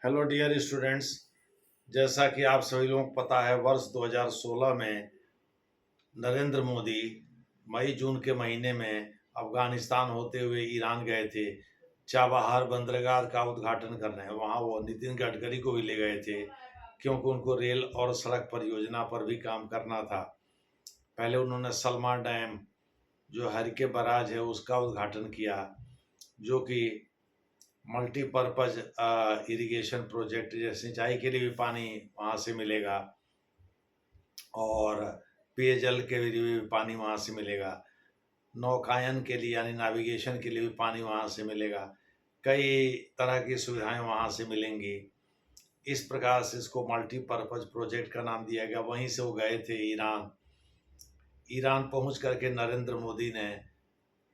Hello dear students. जैसा कि आप सभी लोगों को पता है, वर्ष 2016 में नरेंद्र मोदी मई जून के महीने में अफगानिस्तान होते हुए ईरान गए थे चाबहार बंदरगाह का उद्घाटन करने। वहाँ वो नितिन गडकरी को भी ले गए थे क्योंकि उनको रेल और सड़क परियोजना पर भी काम करना था। पहले उन्होंने सलमा डैम, जो हरिके बराज है, उसका उद्घाटन किया, जो कि मल्टीपर्पज इरिगेशन प्रोजेक्ट, जैसे सिंचाई के लिए भी पानी वहाँ से मिलेगा और पेयजल के लिए भी पानी वहाँ से मिलेगा, नौकायन के लिए यानी नेविगेशन के लिए भी पानी वहाँ से मिलेगा, कई तरह की सुविधाएं वहाँ से मिलेंगी। इस प्रकार से इसको मल्टीपर्पज प्रोजेक्ट का नाम दिया गया। वहीं से वो गए थे ईरान। ईरान पहुँच करके नरेंद्र मोदी ने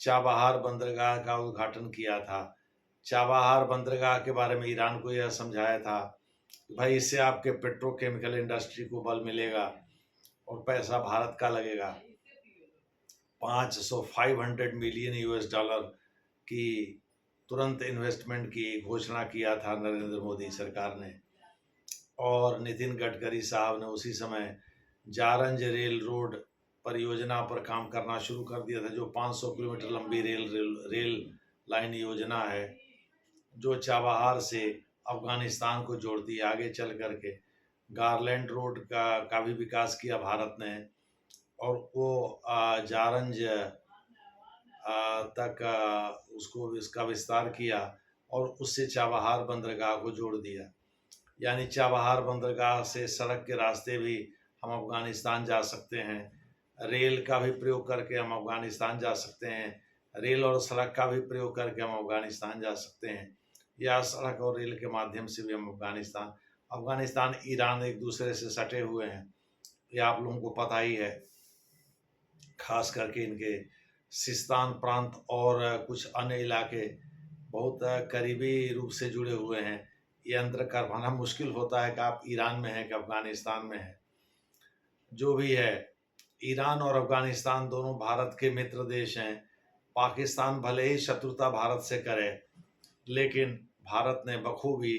चाबहार बंदरगाह का उद्घाटन किया था। चाबहार बंदरगाह के बारे में ईरान को यह समझाया था कि भाई, इससे आपके पेट्रोकेमिकल इंडस्ट्री को बल मिलेगा और पैसा भारत का लगेगा। 500 मिलियन यूएस डॉलर की तुरंत इन्वेस्टमेंट की घोषणा किया था नरेंद्र मोदी सरकार ने। और नितिन गडकरी साहब ने उसी समय जारंज रेल रोड परियोजना पर काम करना शुरू कर दिया था, जो 500 किलोमीटर लंबी रेल लाइन योजना है, जो चाबहार से अफगानिस्तान को जोड़ती है। आगे चल करके गारलैंड रोड का भी विकास किया भारत ने, और वो जारंज तक उसको इसका विस्तार किया और उससे चाबहार बंदरगाह को जोड़ दिया। यानी चाबहार बंदरगाह से सड़क के रास्ते भी हम अफगानिस्तान जा सकते हैं, रेल का भी प्रयोग करके हम अफगानिस्तान जा सकते हैं, रेल और सड़क का भी प्रयोग करके हम अफगानिस्तान जा सकते हैं, या सड़क और रेल के माध्यम से भी हम अफगानिस्तान ईरान एक दूसरे से सटे हुए हैं, ये आप लोगों को पता ही है। खास करके इनके सिस्तान प्रांत और कुछ अन्य इलाके बहुत करीबी रूप से जुड़े हुए हैं। ये अंतर कर पाना मुश्किल होता है कि आप ईरान में हैं कि अफगानिस्तान में हैं। जो भी है, ईरान और अफगानिस्तान दोनों भारत के मित्र देश हैं। पाकिस्तान भले ही शत्रुता भारत से करे, लेकिन भारत ने बखूबी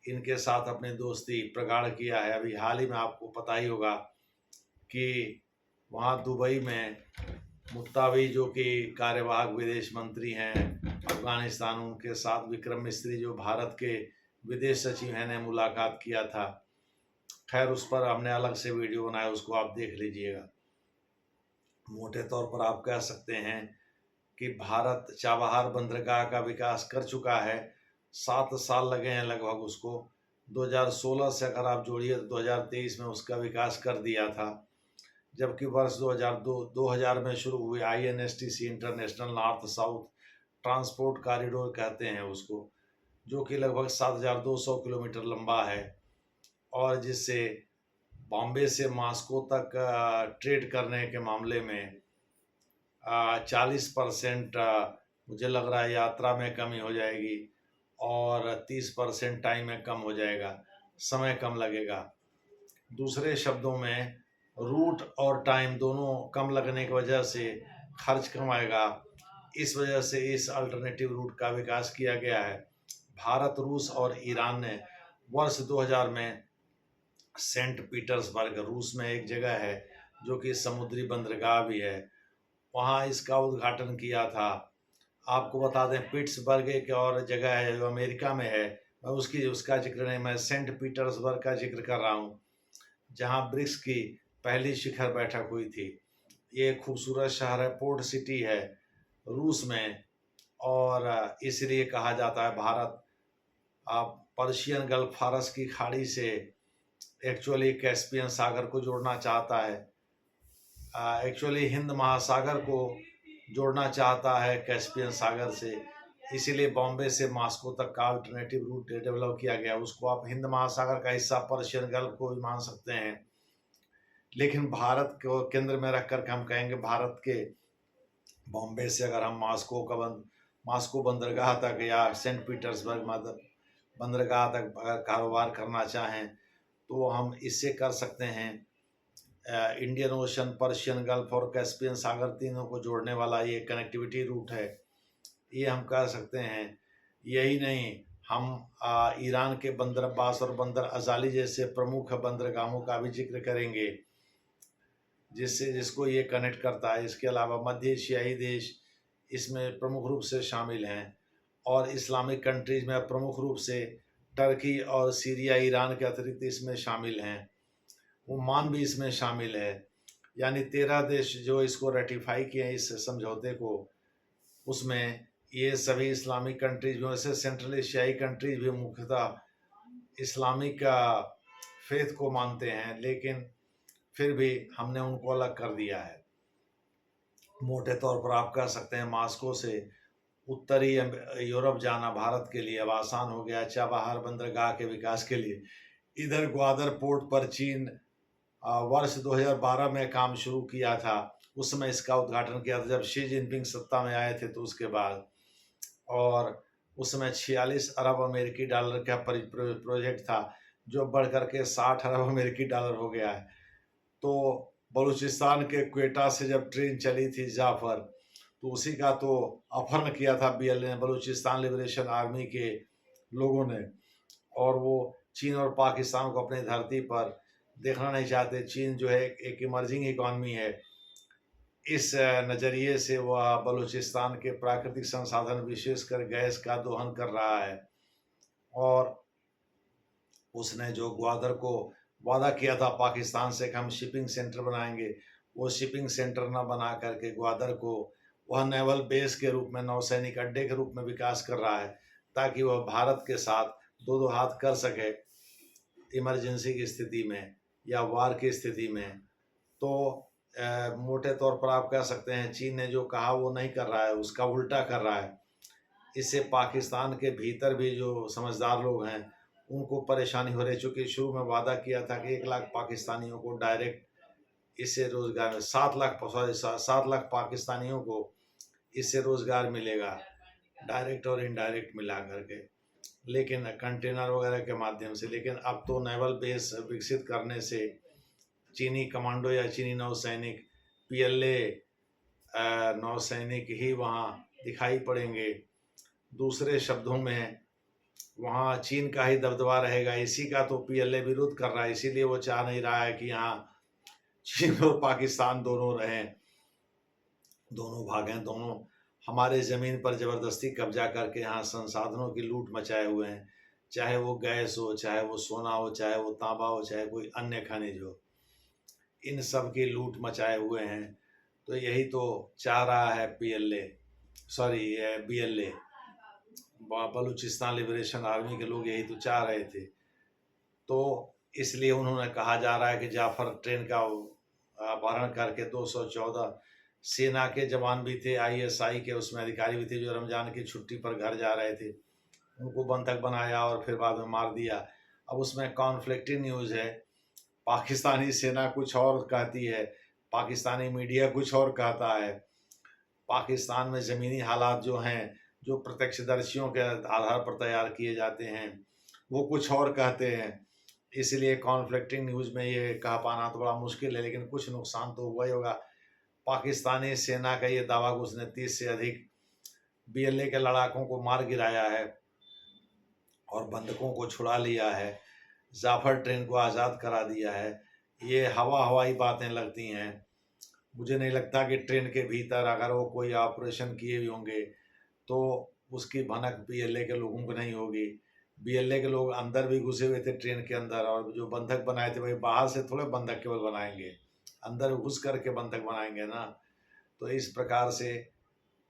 इनके साथ अपनी दोस्ती प्रगाढ़ किया है। अभी हाल ही में आपको पता ही होगा कि वहाँ दुबई में मुत्तावी, जो कि कार्यवाहक विदेश मंत्री हैं अफगानिस्तान, उनके साथ विक्रम मिस्री, जो भारत के विदेश सचिव हैं, ने मुलाकात किया था। खैर, उस पर हमने अलग से वीडियो बनाया, उसको आप देख लीजिएगा। मोटे तौर पर आप कह सकते हैं कि भारत चाबहार बंदरगाह का विकास कर चुका है। 7 साल लगे हैं लगभग उसको। 2016 से अगर आप जोड़िए तो 2023 में उसका विकास कर दिया था। जबकि वर्ष 2000 में शुरू हुए INSTC, international north south transport corridor कहते हैं उसको, जो कि लगभग 7200 किलोमीटर लंबा है और जिससे बॉम्बे से मॉस्को तक ट्रेड करने के मामले में 40% मुझे लग रहा है यात्रा में कमी हो जाएगी और 30% टाइम में कम हो जाएगा, समय कम लगेगा। दूसरे शब्दों में, रूट और टाइम दोनों कम लगने की वजह से खर्च कम आएगा। इस वजह से इस अल्टरनेटिव रूट का विकास किया गया है। भारत, रूस और ईरान ने वर्ष 2000 में सेंट पीटर्सबर्ग, रूस में एक जगह है जो कि समुद्री बंदरगाह भी है, वहाँ इसका उद्घाटन किया था। आपको बता दें, पिट्सबर्ग एक और जगह है जो अमेरिका में है, मैं उसका जिक्र नहीं, मैं सेंट पीटर्सबर्ग का जिक्र कर रहा हूँ, जहाँ ब्रिक्स की पहली शिखर बैठक हुई थी। ये खूबसूरत शहर है, पोर्ट सिटी है रूस में, और इसलिए कहा जाता है भारत पर्शियन गल्फ, फारस की खाड़ी से एक्चुअली कैस्पियन सागर को जोड़ना चाहता है, एक्चुअली हिंद महासागर को जोड़ना चाहता है कैस्पियन सागर से। इसीलिए बॉम्बे से मॉस्को तक का अल्टरनेटिव रूट डेवलप किया गया। उसको आप हिंद महासागर का हिस्सा, पर्शियन गल्फ को भी मान सकते हैं, लेकिन भारत को केंद्र में रख कर हम कहेंगे भारत के बॉम्बे से अगर हम मॉस्को बंदरगाह तक या सेंट पीटर्सबर्ग बंदरगाह तक अगर कारोबार करना चाहें तो हम इससे कर सकते हैं। इंडियन ओशन, पर्शियन गल्फ और कैस्पियन सागर, तीनों को जोड़ने वाला ये कनेक्टिविटी रूट है, ये हम कह सकते हैं। यही नहीं, हम ईरान के बंदर अब्बास और बंदर अजाली जैसे प्रमुख बंदरगाहों का भी जिक्र करेंगे, जिसको ये कनेक्ट करता है। इसके अलावा मध्य एशियाई देश इसमें प्रमुख रूप से शामिल हैं, और इस्लामिक कंट्रीज में प्रमुख रूप से टर्की और सीरिया, ईरान के अतिरिक्त इसमें शामिल हैं। ओमान भी इसमें शामिल है। यानी 13 देश जो इसको रेटिफाई किए हैं इस समझौते को, उसमें ये सभी इस्लामिक कंट्रीज में, वैसे सेंट्रल एशियाई कंट्रीज भी मुख्यतः इस्लामिक फेथ को मानते हैं, लेकिन फिर भी हमने उनको अलग कर दिया है। मोटे तौर पर आप कह सकते हैं मास्को से उत्तरी यूरोप जाना भारत के लिए अब आसान हो गया चाबहार बंदरगाह के विकास के लिए। इधर ग्वादर पोर्ट पर चीन वर्ष 2012 में काम शुरू किया था। उस समय इसका उद्घाटन किया था जब शी जिनपिंग सत्ता में आए थे, तो उसके बाद, और उस समय 46 अरब अमेरिकी डॉलर का प्रोजेक्ट था, जो बढ़ करके 60 अरब अमेरिकी डॉलर हो गया है। तो बलूचिस्तान के क्वेटा से जब ट्रेन चली थी जाफर, तो उसी का तो अपहरण किया था बीएलए ने, बलूचिस्तान लिबरेशन आर्मी के लोगों ने, और वो चीन और पाकिस्तान को अपनी धरती पर देखना नहीं चाहते। चीन जो है एक इमर्जिंग इकॉनमी है, इस नज़रिए से वह बलूचिस्तान के प्राकृतिक संसाधन विशेषकर गैस का दोहन कर रहा है। और उसने जो ग्वादर को वादा किया था पाकिस्तान से कि हम शिपिंग सेंटर बनाएंगे, वो शिपिंग सेंटर ना बना करके ग्वादर को वह नेवल बेस के रूप में, नौसैनिक अड्डे के रूप में विकास कर रहा है, ताकि वह भारत के साथ दो दो हाथ कर सके इमरजेंसी की स्थिति में या वार की स्थिति में। तो मोटे तौर पर आप कह सकते हैं चीन ने जो कहा वो नहीं कर रहा है, उसका उल्टा कर रहा है। इससे पाकिस्तान के भीतर भी जो समझदार लोग हैं उनको परेशानी हो रही, चूँकि शुरू में वादा किया था कि 1 लाख पाकिस्तानियों को डायरेक्ट इससे रोज़गार में 7 लाख पाकिस्तानियों को इससे रोज़गार मिलेगा, डायरेक्ट और इनडायरेक्ट मिला करके, लेकिन कंटेनर वगैरह के माध्यम से। लेकिन अब तो नेवल बेस विकसित करने से चीनी कमांडो या चीनी नौसैनिक, पीएलए नौसैनिक ही वहाँ दिखाई पड़ेंगे। दूसरे शब्दों में वहाँ चीन का ही दबदबा रहेगा। इसी का तो पीएलए विरोध कर रहा है, इसीलिए वो चाह नहीं रहा है कि यहाँ चीन और पाकिस्तान दोनों रहें, दोनों भागें, दोनों हमारे ज़मीन पर ज़बरदस्ती कब्जा करके यहाँ संसाधनों की लूट मचाए हुए हैं, चाहे वो गैस हो, चाहे वो सोना हो, चाहे वो तांबा हो, चाहे कोई अन्य खनिज हो, इन सब की लूट मचाए हुए हैं। तो यही तो चाह रहा है बीएलए, बलूचिस्तान लिबरेशन आर्मी के लोग यही तो चाह रहे थे। तो इसलिए उन्होंने कहा जा रहा है कि जाफर ट्रेन का अपहरण करके 214 सेना के जवान भी थे, आईएसआई के उसमें अधिकारी भी थे, जो रमज़ान की छुट्टी पर घर जा रहे थे, उनको बंधक बनाया और फिर बाद में मार दिया। अब उसमें कॉन्फ्लिक्टिंग न्यूज़ है, पाकिस्तानी सेना कुछ और कहती है, पाकिस्तानी मीडिया कुछ और कहता है। पाकिस्तान में ज़मीनी हालात जो हैं, जो प्रत्यक्षदर्शियों के आधार पर तैयार किए जाते हैं, वो कुछ और कहते हैं। इसलिए कॉन्फ्लिक्टिंग न्यूज़ में ये कह पाना तो बड़ा मुश्किल है, लेकिन कुछ नुकसान तो हुआ ही होगा। पाकिस्तानी सेना का ये दावा कि उसने 30 से अधिक बीएलए के लड़ाकों को मार गिराया है और बंधकों को छुड़ा लिया है, जाफर ट्रेन को आज़ाद करा दिया है, ये हवाई बातें लगती हैं। मुझे नहीं लगता कि ट्रेन के भीतर अगर वो कोई ऑपरेशन किए भी होंगे तो उसकी भनक बीएलए के लोगों को नहीं होगी। बीएलए के लोग अंदर भी घुसे हुए थे ट्रेन के अंदर, और जो बंधक बनाए थे भाई बाहर से थोड़े बंधक केवल बनाएंगे, अंदर घुस करके बंधक बनाएंगे ना। तो इस प्रकार से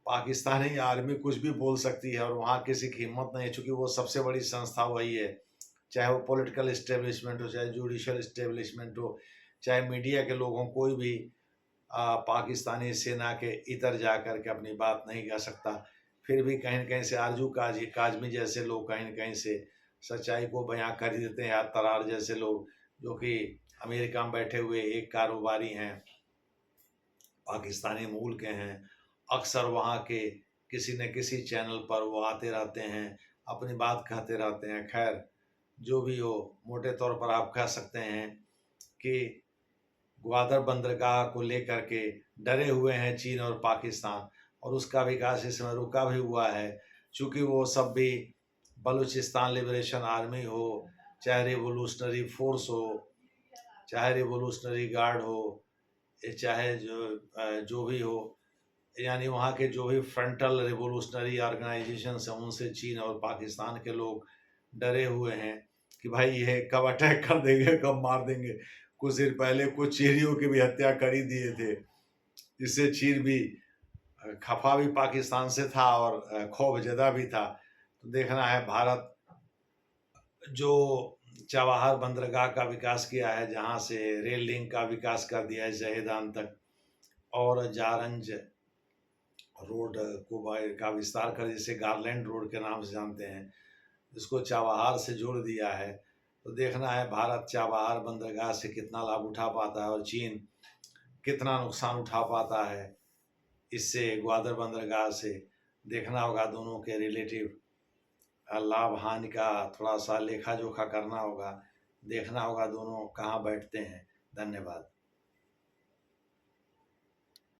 पाकिस्तानी आर्मी कुछ भी बोल सकती है और वहाँ किसी की हिम्मत नहीं है, चूँकि वो सबसे बड़ी संस्था वही है, चाहे वो पॉलिटिकल इस्टेब्लिशमेंट हो, चाहे जुडिशल इस्टेब्लिशमेंट हो, चाहे मीडिया के लोगों, कोई भी पाकिस्तानी सेना के इतर जा कर के अपनी बात नहीं कह सकता। फिर भी कहीं न कहीं से आरजू काजमी जैसे लोग कहीं न कहीं से सच्चाई को बयां कर ही देते हैं, या तरार जैसे लोग जो कि अमेरिका में बैठे हुए एक कारोबारी हैं, पाकिस्तानी मूल के हैं, अक्सर वहाँ के किसी न किसी चैनल पर वो आते रहते हैं, अपनी बात कहते रहते हैं। खैर जो भी हो, मोटे तौर पर आप कह सकते हैं कि ग्वादर बंदरगाह को लेकर के डरे हुए हैं चीन और पाकिस्तान, और उसका विकास इस समय रुका भी हुआ है, चूँकि वो सब भी बलूचिस्तान लिबरेशन आर्मी हो, चाहे रिवोल्यूशनरी फोर्स हो, चाहे रिवोल्यूशनरी गार्ड हो, चाहे जो भी हो, यानी वहाँ के जो भी फ्रंटल रिवोल्यूशनरी ऑर्गेनाइजेशन हैं उनसे चीन और पाकिस्तान के लोग डरे हुए हैं कि भाई ये कब अटैक कर देंगे, कब मार देंगे। कुछ देर पहले कुछ चीनियों की भी हत्या कर ही दिए थे, इससे चीन भी खफा भी पाकिस्तान से था और खौफजदा भी था। तो देखना है भारत जो चाबहार बंदरगाह का विकास किया है, जहाँ से रेल लिंक का विकास कर दिया है जहेदान तक, और जारंज रोड को का विस्तार कर, जिसे गारलैंड रोड के नाम से जानते हैं, इसको चाबहार से जोड़ दिया है। तो देखना है भारत चाबहार बंदरगाह से कितना लाभ उठा पाता है और चीन कितना नुकसान उठा पाता है इससे, ग्वादर बंदरगाह से। देखना होगा दोनों के रिलेटिव लाभ हानि का थोड़ा सा लेखा जोखा करना होगा, देखना होगा दोनों कहाँ बैठते हैं। धन्यवाद।